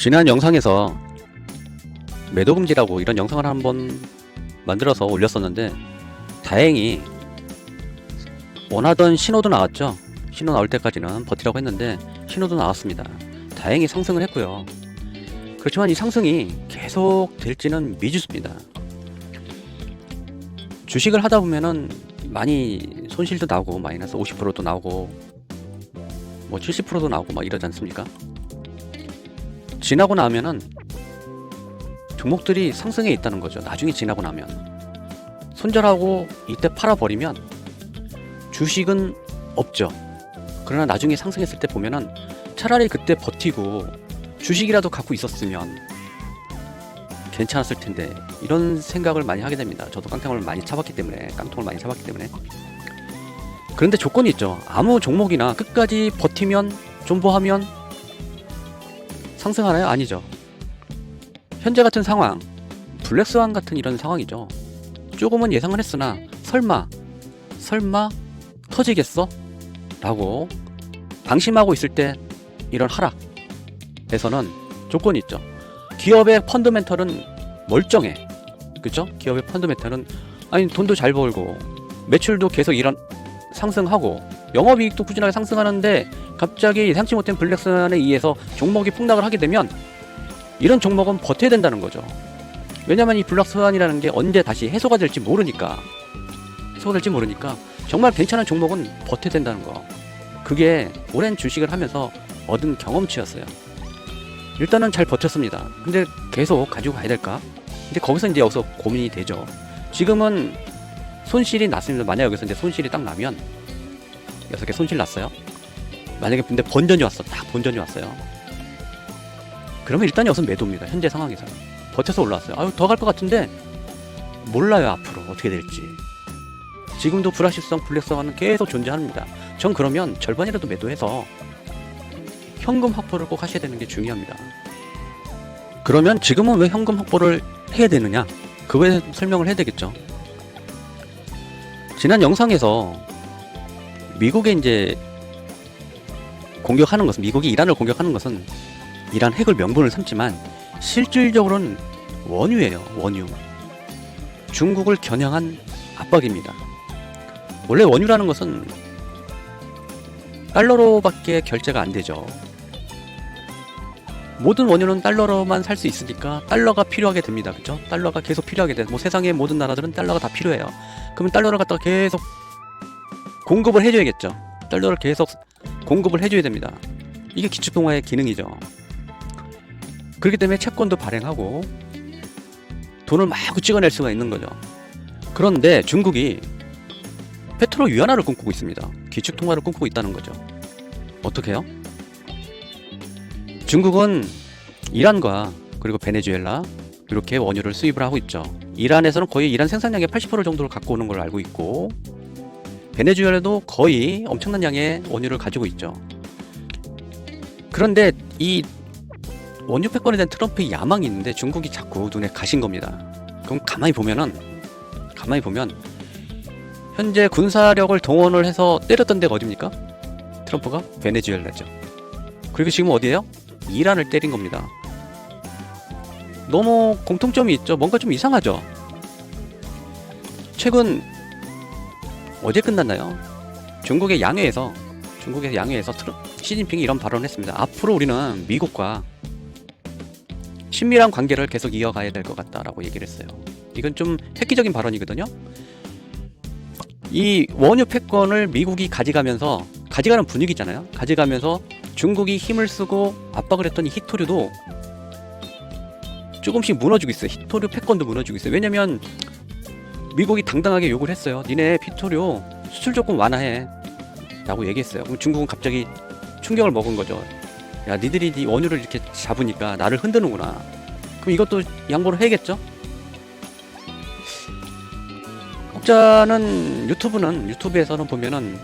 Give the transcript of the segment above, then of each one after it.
지난 영상에서 매도 금지라고 이런 영상을 한번 만들어서 올렸었는데 다행히 원하던 신호도 나왔죠. 신호 나올 때까지는 버티라고 했는데 신호도 나왔습니다. 다행히 상승을 했고요. 그렇지만 이 상승이 계속 될지는 미지수입니다. 주식을 하다 보면은 많이 손실도 나고 마이너스 50%도 나오고 뭐 70%도 나오고 막 이러지 않습니까? 지나고 나면은 종목들이 상승해 있다는 거죠. 나중에 지나고 나면 손절하고 이때 팔아버리면 주식은 없죠. 그러나 나중에 상승했을 때 보면은 차라리 그때 버티고 주식이라도 갖고 있었으면 괜찮았을 텐데 이런 생각을 많이 하게 됩니다. 저도 깡통을 많이 잡았기 때문에 그런데 조건이 있죠. 아무 종목이나 끝까지 버티면 존버하면 상승하나요? 아니죠. 현재 같은 상황, 블랙스완 같은 이런 상황이죠. 조금은 예상을 했으나 설마 터지겠어? 라고 방심하고 있을 때 이런 하락에서는 조건이 있죠. 기업의 펀더멘털은 멀쩡해. 그죠? 기업의 펀더멘털은 아니 돈도 잘 벌고 매출도 계속 이런 상승하고 영업이익도 꾸준하게 상승하는데 갑자기 예상치 못한 블랙스완에 의해서 종목이 폭락을 하게 되면 이런 종목은 버텨야 된다는 거죠. 왜냐면 이 블랙스완이라는 게 언제 다시 해소가 될지 모르니까 정말 괜찮은 종목은 버텨야 된다는 거. 그게 오랜 주식을 하면서 얻은 경험치였어요. 일단은 잘 버텼습니다. 근데 계속 가지고 가야 될까? 근데 거기서 이제 여기서 고민이 되죠. 지금은 손실이 났습니다. 만약 여기서 이제 손실이 딱 나면 6개 손실 났어요. 만약에 근데 본전이 왔어요. 그러면 일단 여기서 매도입니다. 현재 상황에서 버텨서 올라왔어요. 아유 더 갈 것 같은데 몰라요. 앞으로 어떻게 될지. 지금도 불확실성, 블랙스완은 계속 존재합니다. 전 그러면 절반이라도 매도해서 현금 확보를 꼭 하셔야 되는 게 중요합니다. 그러면 지금은 왜 현금 확보를 해야 되느냐? 그거에 설명을 해야 되겠죠. 지난 영상에서 미국에 이제 공격하는 것은, 미국이 이란을 공격하는 것은 이란 핵을 명분을 삼지만 실질적으로는 원유예요. 원유. 중국을 겨냥한 압박입니다. 원래 원유라는 것은 달러로밖에 결제가 안 되죠. 모든 원유는 달러로만 살 수 있으니까 달러가 필요하게 됩니다. 그렇죠? 달러가 계속 필요하게 돼요. 뭐 세상의 모든 나라들은 달러가 다 필요해요. 그러면 달러를 갖다가 계속 공급을 해줘야겠죠. 달러를 계속 공급을 해줘야 됩니다. 이게 기축통화의 기능이죠. 그렇기 때문에 채권도 발행하고 돈을 마구 찍어낼 수가 있는 거죠. 그런데 중국이 페트로 위안화를 꿈꾸고 있습니다. 기축통화를 꿈꾸고 있다는 거죠. 어떻게 해요? 중국은 이란과 그리고 베네수엘라 이렇게 원유를 수입을 하고 있죠. 이란에서는 거의 이란 생산량의 80% 정도를 갖고 오는 걸로 알고 있고 베네수엘라도 거의 엄청난 양의 원유를 가지고 있죠. 그런데 이 원유 패권에 대한 트럼프의 야망이 있는데 중국이 자꾸 눈에 가신 겁니다. 그럼 가만히 보면 현재 군사력을 동원을 해서 때렸던 데가 어디입니까? 트럼프가 베네수엘라죠. 그리고 지금 어디예요? 이란을 때린 겁니다. 너무 공통점이 있죠. 뭔가 좀 이상하죠. 최근 어제 끝났나요? 중국의 양회에서 시진핑이 이런 발언을 했습니다. 앞으로 우리는 미국과 친밀한 관계를 계속 이어가야 될 것 같다라고 얘기를 했어요. 이건 좀 획기적인 발언이거든요. 이 원유 패권을 미국이 가져가는 분위기잖아요. 가져가면서 중국이 힘을 쓰고 압박을 했던 이 히토류도 조금씩 무너지고 있어요. 히토류 패권도 무너지고 있어요. 왜냐면 미국이 당당하게 욕을 했어요. 니네 히토류 수출 조건 완화해 라고 얘기했어요. 그럼 중국은 갑자기 충격을 먹은 거죠. 야 니들이 네 원유를 이렇게 잡으니까 나를 흔드는구나. 그럼 이것도 양보를 해야겠죠. 혹자는 유튜브에서는 보면은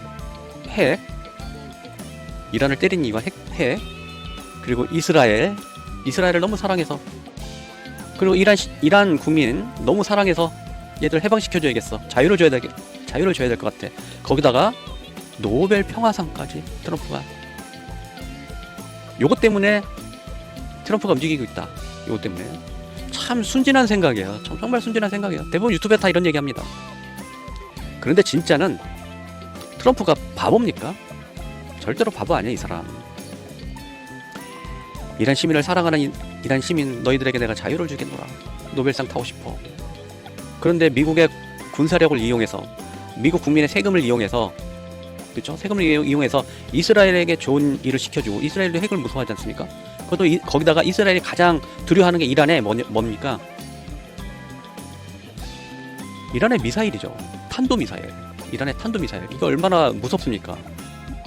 이란을 때린 이유가 핵 그리고 이스라엘을 너무 사랑해서 그리고 이란 국민 너무 사랑해서 얘들 해방시켜줘야겠어. 자유를 줘야 될 것 같아. 거기다가 노벨 평화상까지 트럼프가 요것 때문에 트럼프가 움직이고 있다. 이것 때문에. 참 순진한 생각이에요. 정말 순진한 생각이에요. 대부분 유튜브에 다 이런 얘기합니다. 그런데 진짜는 트럼프가 바보입니까? 절대로 바보 아니야, 이 사람. 이란 시민을 사랑하는 이란 시민, 너희들에게 내가 자유를 주겠노라. 노벨상 타고 싶어. 그런데 미국의 군사력을 이용해서, 미국 국민의 세금을 이용해서, 그렇죠? 세금을 이용해서 이스라엘에게 좋은 일을 시켜주고, 이스라엘도 핵을 무서워하지 않습니까? 그것도 거기다가 이스라엘이 가장 두려워하는 게 이란의 뭡니까? 이란의 미사일이죠. 탄도미사일. 이란의 탄도미사일. 이거 얼마나 무섭습니까?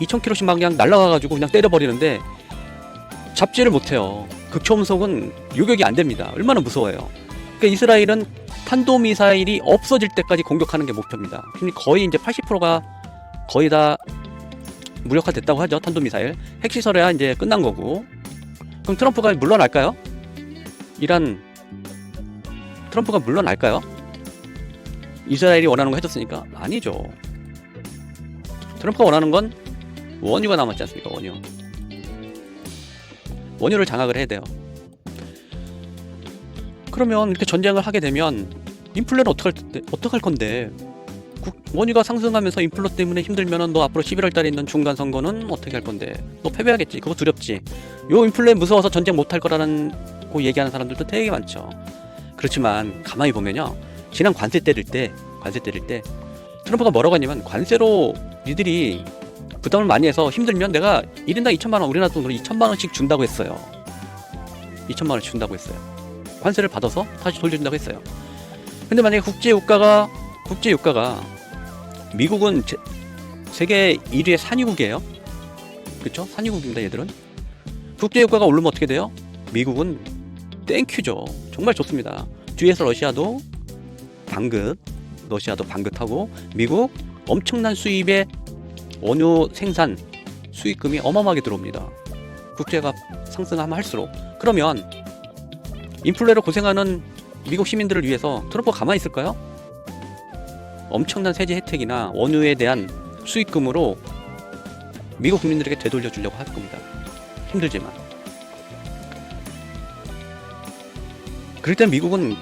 2000km씩만 그냥 날아가가지고 그냥 때려버리는데 잡지를 못해요. 극초음속은 요격이 안 됩니다. 얼마나 무서워요. 그러니까 이스라엘은 탄도미사일이 없어질 때까지 공격하는 게 목표입니다. 거의 이제 80%가 거의 다 무력화됐다고 하죠. 탄도미사일. 핵시설에야 이제 끝난 거고. 그럼 트럼프가 물러날까요? 트럼프가 물러날까요? 이스라엘이 원하는 거 해줬으니까? 아니죠. 트럼프가 원하는 건 원유가 남았지 않습니까? 원유를 장악을 해야 돼요. 그러면 이렇게 전쟁을 하게 되면 인플레는 어떡할 건데? 원유가 상승하면서 인플레 때문에 힘들면은 너 앞으로 11월 달에 있는 중간 선거는 어떻게 할 건데? 너 패배하겠지. 그거 두렵지. 요 인플레 무서워서 전쟁 못 할 거라는 거 얘기하는 사람들도 되게 많죠. 그렇지만 가만히 보면요. 지난 관세 때릴 때 트럼프가 뭐라고 하냐면 관세로 니들이 부담을 많이 해서 힘들면 내가 1인당 2천만 원, 우리나라 돈으로 2천만 원씩 준다고 했어요. 2천만 원씩 준다고 했어요. 관세를 받아서 다시 돌려준다고 했어요. 근데 만약에 국제유가가 미국은 세계 1위의 산유국이에요. 그렇죠? 산유국입니다. 얘들은. 국제유가가 오르면 어떻게 돼요? 미국은 땡큐죠. 정말 좋습니다. 뒤에서 러시아도 방긋하고 미국 엄청난 수입의 원유 생산 수익금이 어마어마하게 들어옵니다. 국제가 상승하면 할수록. 그러면 인플레로 고생하는 미국 시민들을 위해서 트럼프가 가만히 있을까요? 엄청난 세제 혜택이나 원유에 대한 수익금으로 미국 국민들에게 되돌려 주려고 할 겁니다. 힘들지만. 그럴 때 미국은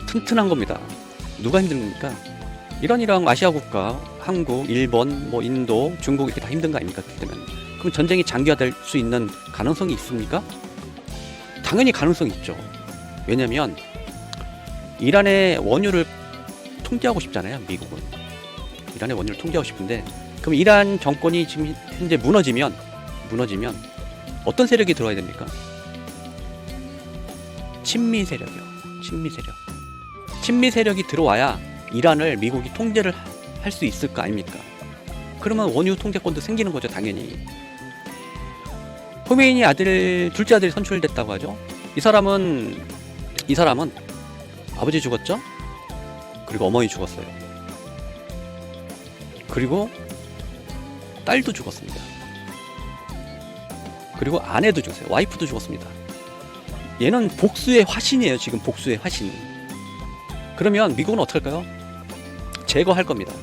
튼튼한 겁니다. 누가 힘든 겁니까? 이란이랑 아시아 국가, 한국, 일본, 인도, 중국 이렇게 다 힘든 거 아닙니까? 그렇기 때문에. 그럼 전쟁이 장기화될 수 있는 가능성이 있습니까? 당연히 가능성이 있죠. 왜냐면 이란의 원유를 통제하고 싶잖아요. 미국은. 이란의 원유를 통제하고 싶은데 그럼 이란 정권이 지금 현재 무너지면 어떤 세력이 들어와야 됩니까? 친미 세력이요. 친미 세력이 들어와야 이란을 미국이 통제를 할 수 있을 거 아닙니까? 그러면 원유 통제권도 생기는 거죠, 당연히. 호메이니 둘째 아들이 선출됐다고 하죠. 이 사람은 아버지 죽었죠? 그리고 어머니 죽었어요. 그리고 딸도 죽었습니다. 그리고 아내도 죽었어요. 와이프도 죽었습니다. 얘는 복수의 화신이에요. 지금 복수의 화신. 그러면 미국은 어떨까요? 제거할 겁니다.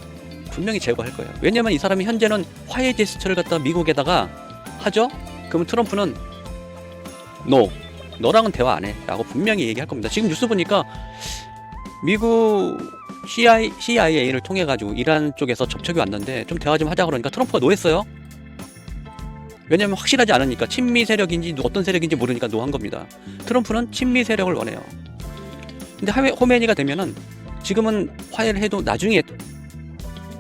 분명히 제거할 거예요. 왜냐면 이 사람이 현재는 화해 제스처를 갖다 미국에다가 하죠? 그러면 트럼프는 너랑은 대화 안 해 라고 분명히 얘기할 겁니다. 지금 뉴스 보니까 미국 CIA를 통해 가지고 이란 쪽에서 접촉이 왔는데 좀 대화 좀 하자 그러니까 트럼프가 노했어요. 왜냐면 확실하지 않으니까 친미 세력인지 어떤 세력인지 모르니까 노한 겁니다. 트럼프는 친미 세력을 원해요. 근데 호메니가 되면은 지금은 화해를 해도 나중에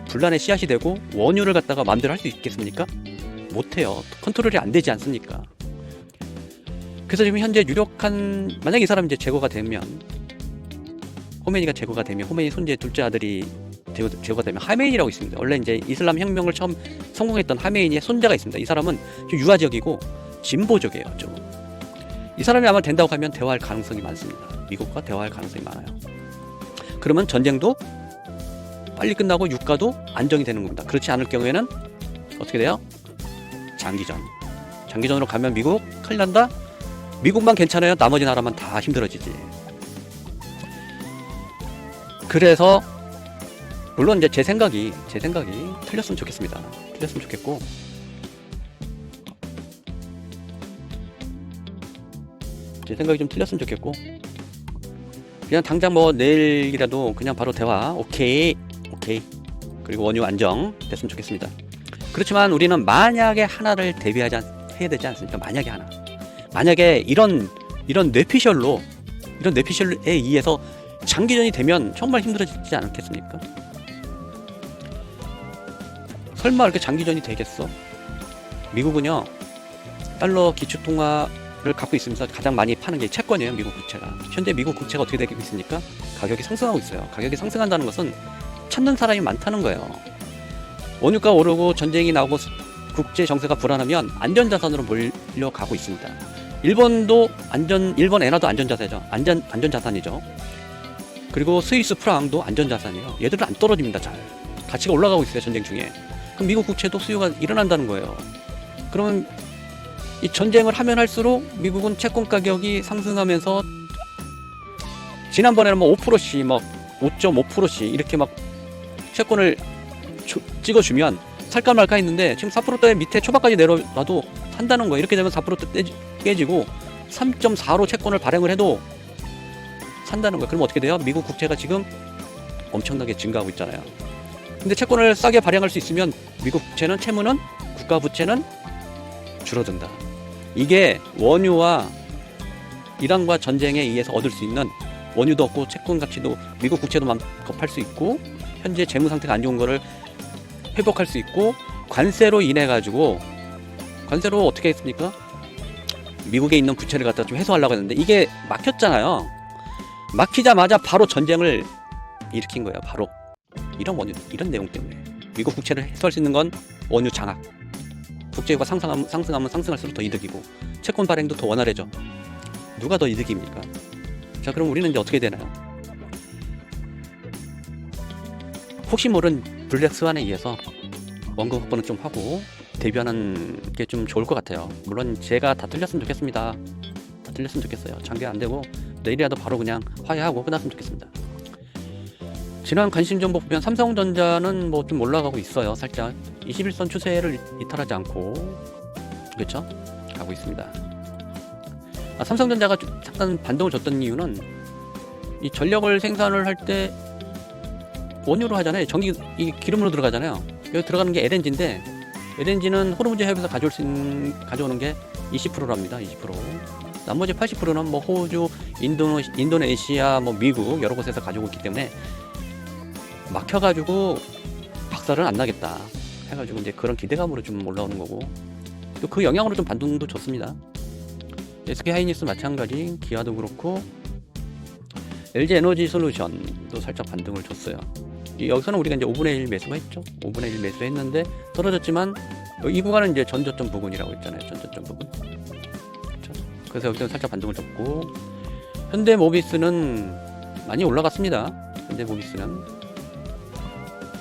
분란의 씨앗이 되고 원유를 갖다가 마음대로 할 수 있겠습니까? 못해요. 컨트롤이 안 되지 않습니까? 그래서 지금 현재 유력한, 만약에 이 사람이 이제 제거가 되면, 호메니가 제거가 되면, 호메니 손재 둘째 아들이 제거가 되면 하메인이라고 있습니다. 원래 이제 이슬람 혁명을 처음 성공했던 하메인의 손자가 있습니다. 이 사람은 좀 유아적이고 진보적이에요. 좀. 이 사람이 아마 된다고 하면 대화할 가능성이 많습니다. 미국과 대화할 가능성이 많아요. 그러면 전쟁도 빨리 끝나고 유가도 안정이 되는 겁니다. 그렇지 않을 경우에는 어떻게 돼요? 장기전으로 가면 미국 큰일 난다? 미국만 괜찮아요? 나머지 나라만 다 힘들어지지. 그래서 물론 이제 제 생각이 틀렸으면 좋겠습니다. 틀렸으면 좋겠고 제 생각이 좀 틀렸으면 좋겠고, 그냥 당장 뭐 내일이라도 그냥 바로 대화 오케이 그리고 원유 안정 됐으면 좋겠습니다. 그렇지만 우리는 만약에 하나를 대비하지 해야 되지 않습니까? 만약에 이런 뇌피셜에 의해서 장기전이 되면 정말 힘들어지지 않겠습니까? 설마 이렇게 장기전이 되겠어? 미국은요, 달러 기축통화를 갖고 있으면서 가장 많이 파는 게 채권이에요. 미국 국채가. 현재 미국 국채가 어떻게 되고 있습니까? 가격이 상승하고 있어요. 가격이 상승한다는 것은 찾는 사람이 많다는 거예요. 원유가 오르고 전쟁이 나오고 국제 정세가 불안하면 안전자산으로 몰려가고 있습니다. 일본 엔화도 안전자산이죠. 그리고 스위스 프랑도 안전자산이에요. 얘들은 안 떨어집니다. 잘 가치가 올라가고 있어요. 전쟁 중에. 그럼 미국 국채도 수요가 일어난다는 거예요. 그러면 이 전쟁을 하면 할수록 미국은 채권 가격이 상승하면서, 지난번에는 뭐 5%씩 막 5.5%씩 이렇게 막 채권을 찍어주면 살까 말까 했는데, 지금 4%대 밑에 초반까지 내려놔도 산다는 거예요. 이렇게 되면 4%대 깨지고 3.4로 채권을 발행을 해도 산다는 거예요. 그럼 어떻게 돼요? 미국 국채가 지금 엄청나게 증가하고 있잖아요. 근데 채권을 싸게 발행할 수 있으면 미국 국채는, 채무는, 국가 부채는 줄어든다. 이게 원유와 이란과 전쟁에 의해서 얻을 수 있는, 원유도 없고 채권 가치도 미국 국채도 마음껏 팔 수 있고, 현재 재무 상태가 안 좋은 거를 회복할 수 있고, 관세로 인해 가지고, 관세로 어떻게 했습니까? 미국에 있는 부채를 갖다 좀 해소하려고 했는데 이게 막혔잖아요. 막히자마자 바로 전쟁을 일으킨 거예요. 바로 이런 이런 내용 때문에 미국 국채를 해소할 수 있는 건 원유 장악, 국제유가 상승하면 상승할수록 더 이득이고, 채권 발행도 더 원활해져. 누가 더 이득입니까? 자, 그럼 우리는 이제 어떻게 되나요? 혹시 모른 블랙스완에 의해서 원금 확보는 좀 하고 대비하는 게 좀 좋을 것 같아요. 물론 제가 다 틀렸으면 좋겠습니다. 다 틀렸으면 좋겠어요. 장기 안 되고 내일이라도 바로 그냥 화해하고 끝났으면 좋겠습니다. 지난 관심 정보 보면 삼성전자는 뭐 좀 올라가고 있어요. 살짝 21선 추세를 이탈하지 않고, 그렇죠? 가고 있습니다. 삼성전자가 잠깐 반등을 줬던 이유는, 이 전력을 생산을 할 때 원유로 하잖아요. 이 기름으로 들어가잖아요. 여기 들어가는 게 LNG인데, LNG는 호르무즈 해협에서 가져오는 게 20%랍니다. 20%. 나머지 80%는 뭐 호주, 인도네시아, 뭐 미국 여러 곳에서 가져오고 있기 때문에 막혀가지고 박살은 안 나겠다 해가지고 이제 그런 기대감으로 좀 올라오는 거고, 또 그 영향으로 좀 반등도 좋습니다. SK 하이닉스 마찬가지, 기아도 그렇고, LG 에너지 솔루션도 살짝 반등을 줬어요. 여기서는 우리가 이제 5분의 1 매수가 했죠. 5분의 1 매수했는데 떨어졌지만, 이 구간은 이제 전저점 부근이라고 했잖아요. 전저점 부근. 그렇죠? 그래서 여기서는 살짝 반등을 줬고, 현대모비스는 많이 올라갔습니다.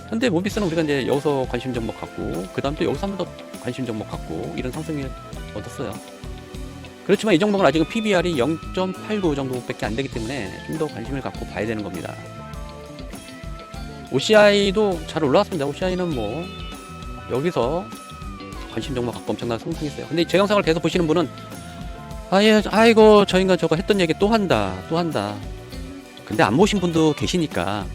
현대모비스는 우리가 이제 여기서 관심 종목 갖고, 그 다음 또 여기서 한 번 더 관심 종목 갖고 이런 상승을 얻었어요. 그렇지만 이 종목은 아직은 PBR이 0.89 정도밖에 안 되기 때문에 좀 더 관심을 갖고 봐야 되는 겁니다. OCI도 잘 올라왔습니다. OCI는 뭐 여기서 관심 종목 갖고 엄청나게 상승했어요. 근데 제 영상을 계속 보시는 분은 아이고 저 인간 저거 했던 얘기 또 한다. 근데 안 보신 분도 계시니까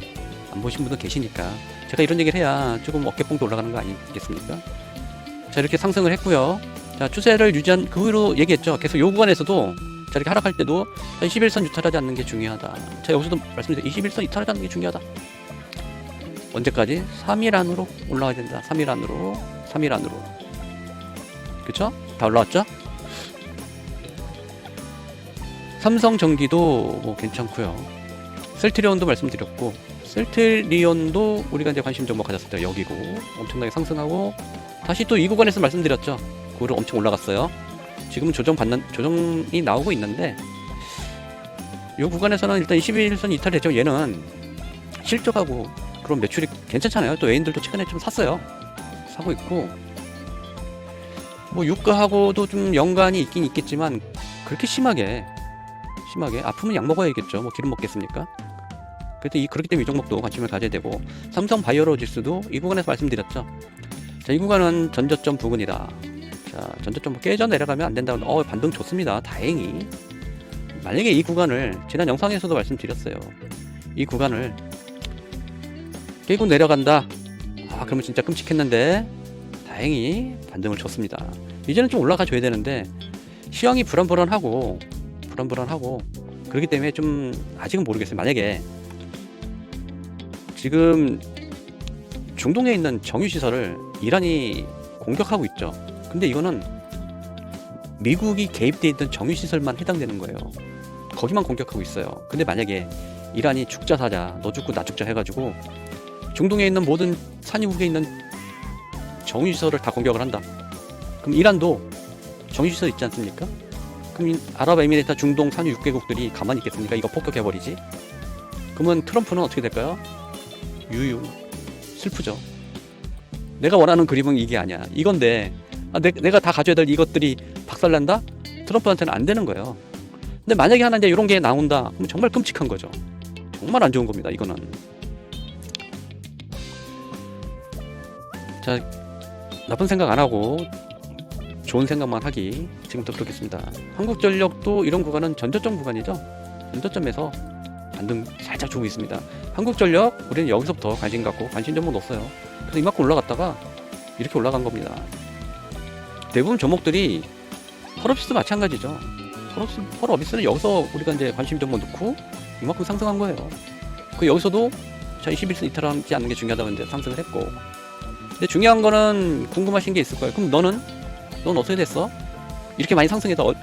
제가 이런 얘기를 해야 조금 어깨뽕도 올라가는 거 아니겠습니까? 자, 이렇게 상승을 했고요. 자, 추세를 유지한 그 후로 얘기했죠. 계속 요 구간에서도 자, 이렇게 하락할 때도 21선 이탈하지 않는 게 중요하다. 자, 여기서도 말씀드렸죠. 21선 이탈하지 않는 게 중요하다. 언제까지? 3일 안으로 올라가야 된다. 3일 안으로. 그쵸? 다 올라왔죠? 삼성전기도 뭐 괜찮고요. 셀트리온도 말씀드렸고, 셀트리온도 우리가 이제 관심 종목 가졌을 때 여기고 엄청나게 상승하고, 다시 또 이 구간에서 말씀드렸죠. 그거를 엄청 올라갔어요. 지금은 조정이 나오고 있는데, 이 구간에서는 일단 21선 이탈했죠. 얘는 실적하고 그런 매출이 괜찮잖아요. 또 애인들도 최근에 좀 사고 있고, 뭐 유가하고도 좀 연관이 있긴 있겠지만 그렇게 심하게 아프면 약 먹어야겠죠. 뭐 기름 먹겠습니까? 그래도 그렇기 때문에 이 종목도 관심을 가져야 되고, 삼성 바이오로직스도 이 구간에서 말씀드렸죠. 자, 이 구간은 전저점 부근이다. 자, 전저점 깨져 내려가면 안 된다고. 반등 좋습니다. 다행히 만약에 이 구간을 지난 영상에서도 말씀드렸어요. 이 구간을 깨고 내려간다. 그러면 진짜 끔찍했는데 다행히 반등을 쳤습니다. 이제는 좀 올라가 줘야 되는데 시황이 불안불안하고 그렇기 때문에 좀 아직은 모르겠어요. 만약에 지금 중동에 있는 정유시설을 이란이 공격하고 있죠. 근데 이거는 미국이 개입되어 있던 정유시설만 해당되는 거예요. 거기만 공격하고 있어요. 근데 만약에 이란이 죽자 사자, 너 죽고 나 죽자 해가지고 중동에 있는 모든 산유국에 있는 정유시설을 다 공격을 한다. 그럼 이란도 정유시설 있지 않습니까? 그럼 아랍에미레이트, 중동 산유 6개국들이 가만히 있겠습니까? 이거 폭격해버리지. 그러면 트럼프는 어떻게 될까요? 유유. 슬프죠. 내가 원하는 그림은 이게 아니야. 이건데 내가 다 가져야 될 이것들이 박살난다? 트럼프한테는 안 되는 거예요. 근데 만약에 하나 이제 이런 게 나온다. 그럼 정말 끔찍한 거죠. 정말 안 좋은 겁니다. 이거는. 자, 나쁜 생각 안 하고 좋은 생각만 하기 지금부터 그렇겠습니다. 한국전력도 이런 구간은 전저점 구간이죠. 전저점에서 반등 살짝 주고 있습니다. 한국전력 우리는 여기서부터 관심 갖고 관심 종목 넣었어요. 그래서 이만큼 올라갔다가 이렇게 올라간 겁니다. 대부분 종목들이 펄업비스도 마찬가지죠. 펄업비스는 여기서 우리가 이제 관심 종목 넣고 이만큼 상승한 거예요. 그 여기서도 자 21선 이탈하지 않는 게 중요하다고 이제 상승을 했고, 근데 중요한 거는 궁금하신 게 있을 거예요. 그럼 넌 어떻게 됐어? 이렇게 많이 상승해서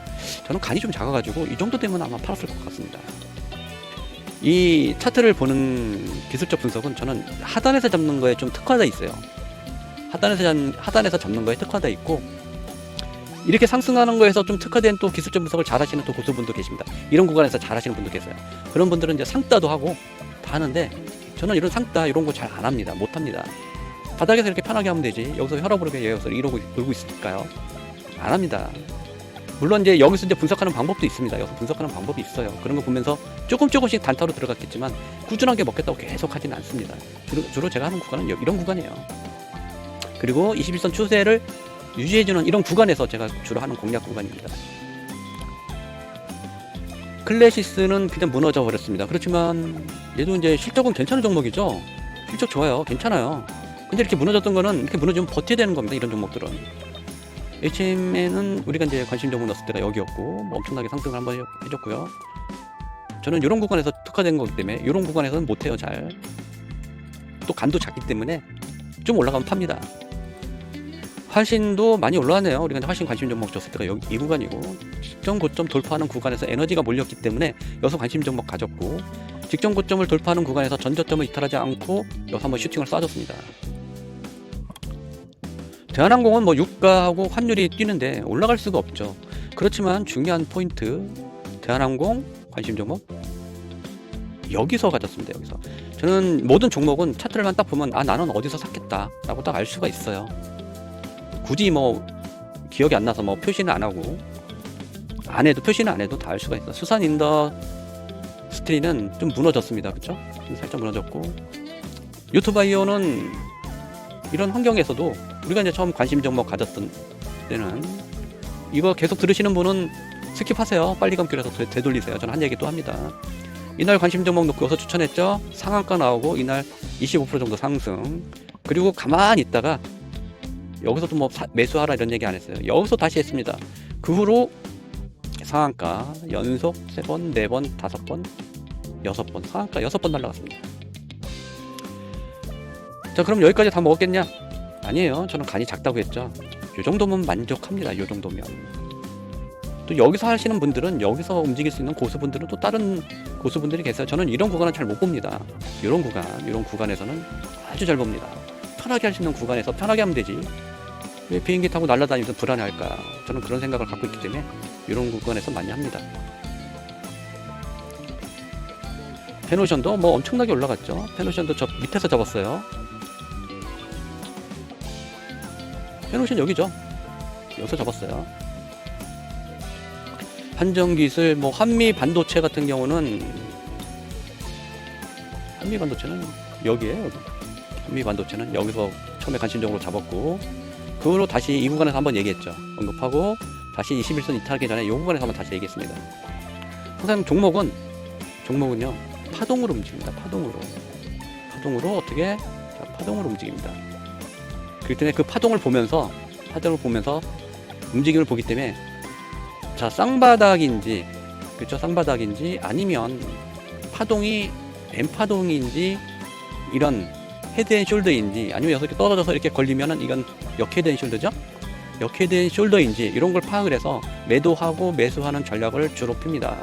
저는 간이 좀 작아가지고 이 정도 되면 아마 팔았을 것 같습니다. 이 차트를 보는 기술적 분석은 저는 하단에서 잡는 거에 좀 특화되어 있어요. 하단에서 잡는 거에 특화되어 있고, 이렇게 상승하는 거에서 좀 특화된 또 기술적 분석을 잘 하시는 또 고수분도 계십니다. 이런 구간에서 잘 하시는 분도 계세요. 그런 분들은 이제 상따도 하고 다 하는데, 저는 이런 상따 이런 거 잘 안 합니다. 못 합니다. 바닥에서 이렇게 편하게 하면 되지. 여기서 혈압으로 여기서 이러고 돌고 있을까요? 안 합니다. 물론 이제 여기서 이제 분석하는 방법도 있습니다. 여기서 분석하는 방법이 있어요. 그런 거 보면서 조금씩 단타로 들어갔겠지만 꾸준하게 먹겠다고 계속 하지는 않습니다. 주로 제가 하는 구간은 이런 구간이에요. 그리고 21선 추세를 유지해주는 이런 구간에서 제가 주로 하는 공략 구간입니다. 클래시스는 그냥 무너져 버렸습니다. 그렇지만 얘도 이제 실적은 괜찮은 종목이죠. 실적 좋아요. 괜찮아요. 근데 이렇게 무너졌던 거는 이렇게 무너지면 버텨야 되는 겁니다. 이런 종목들은. HM에는 우리가 이제 관심 종목 넣었을 때가 여기였고, 뭐 엄청나게 상승을 한번 해줬고요. 저는 이런 구간에서 특화된 거기 때문에 이런 구간에서는 못해요. 잘. 또 간도 작기 때문에 좀 올라가면 팝니다. 화신도 많이 올라왔네요. 우리가 이제 화신 관심 종목 줬을 때가 여기 이 구간이고, 직전 고점 돌파하는 구간에서 에너지가 몰렸기 때문에 여기서 관심 종목 가졌고, 직전 고점을 돌파하는 구간에서 전저점을 이탈하지 않고 여기서 한번 슈팅을 쏴줬습니다. 대한항공은 뭐 유가하고 환율이 뛰는데 올라갈 수가 없죠. 그렇지만 중요한 포인트, 대한항공 관심 종목 여기서 가졌습니다. 여기서 저는 모든 종목은 차트를만 딱 보면 나는 어디서 샀겠다 라고 딱 알 수가 있어요. 굳이 뭐 기억이 안 나서 뭐 표시는 안 하고 표시는 안 해도 다 알 수가 있어요. 수산 인더스트리는 좀 무너졌습니다. 그쵸? 살짝 무너졌고, 유튜바이오는 이런 환경에서도 우리가 이제 처음 관심 종목 가졌던 때는, 이거 계속 들으시는 분은 스킵하세요. 빨리 감기라서 되돌리세요. 저는 한 얘기 또 합니다. 이날 관심 종목 놓고 여기서 추천했죠. 상한가 나오고 이날 25% 정도 상승. 그리고 가만히 있다가 여기서도 뭐 매수하라 이런 얘기 안 했어요. 여기서 다시 했습니다. 그 후로 상한가 연속 3번, 4번, 5번, 6번, 상한가 6번 날라갔습니다. 자, 그럼 여기까지 다 먹었겠냐? 아니에요. 저는 간이 작다고 했죠. 이 정도면 만족합니다. 이 정도면. 또 여기서 하시는 분들은, 여기서 움직일 수 있는 고수분들은 또 다른 고수분들이 계세요. 저는 이런 구간은 잘 못 봅니다. 이런 구간에서는 아주 잘 봅니다. 편하게 할 수 있는 구간에서 편하게 하면 되지. 왜 비행기 타고 날아다니면서 불안해할까? 저는 그런 생각을 갖고 있기 때문에 이런 구간에서 많이 합니다. 페노션도 뭐 엄청나게 올라갔죠. 페노션도 저 밑에서 잡았어요. 페노션 여기죠. 여기서 잡았어요. 한정기술, 뭐 한미 반도체 같은 경우는, 한미 반도체는 여기에요. 한미 반도체는 여기서 처음에 관심적으로 잡았고, 그 후로 다시 이 구간에서 한번 얘기했죠. 언급하고 다시 21선 이탈하기 전에 이 구간에서 한번 다시 얘기했습니다. 항상 종목은요 파동으로 움직입니다. 파동으로 어떻게? 자, 파동으로 움직입니다. 그렇기 때문에 그 파동을 보면서 움직임을 보기 때문에 자, 쌍바닥인지, 그렇죠? 쌍바닥인지 아니면 파동이 M파동인지 이런 헤드앤숄더인지 아니면 여기서 이렇게 떨어져서 이렇게 걸리면은 이건 역헤드앤숄더죠? 역헤드앤숄더인지 이런 걸 파악을 해서 매도하고 매수하는 전략을 주로 핍니다.